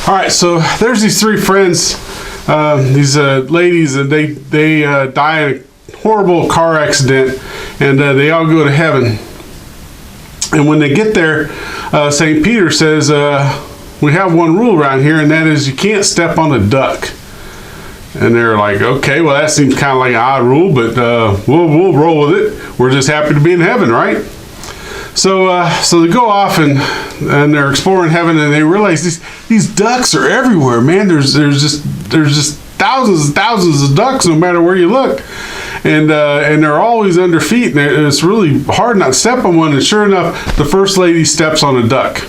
All right, so there's these three friends, these ladies, and they die in a horrible car accident, and they all go to heaven. And when they get there, St. Peter says, we have one rule around here, and that is you can't step on a duck. And they're like, okay, well, that seems kind of like an odd rule, but we'll roll with it. We're just happy to be in heaven, right? So they go off and they're exploring heaven, and they realize these ducks are everywhere, man. There's just thousands and thousands of ducks no matter where you look, and they're always under feet, and it's really hard not to step on one. And sure enough, the first lady steps on a duck,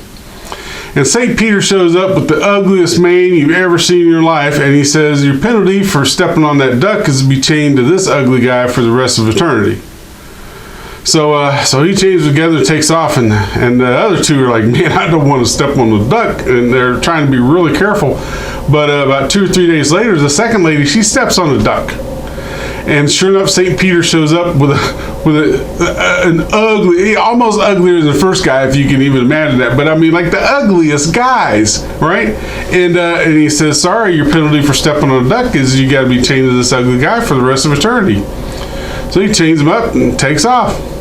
and St. Peter shows up with the ugliest mane you've ever seen in your life, and he says, your penalty for stepping on that duck is to be chained to this ugly guy for the rest of eternity. So he chains together, takes off, and the other two are like, man, I don't want to step on the duck, and they're trying to be really careful. But about 2 or 3 days later, the second lady, she steps on the duck, and sure enough, St. Peter shows up with an ugly, almost uglier than the first guy, if you can even imagine that. But I mean, like the ugliest guys, right? And he says, sorry, your penalty for stepping on a duck is you got to be chained to this ugly guy for the rest of eternity. So he chains him up and takes off.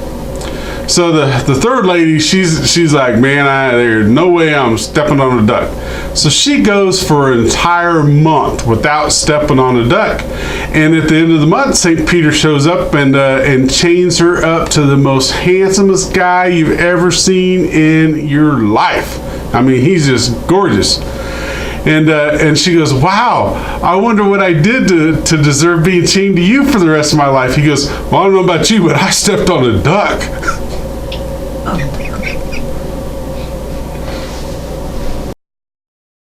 So the third lady, she's like, man, there's no way I'm stepping on a duck. So she goes for an entire month without stepping on a duck. And at the end of the month, St. Peter shows up and chains her up to the most handsomest guy you've ever seen in your life. I mean, he's just gorgeous. And she goes, wow, I wonder what I did to deserve being chained to you for the rest of my life. He goes, well, I don't know about you, but I stepped on a duck.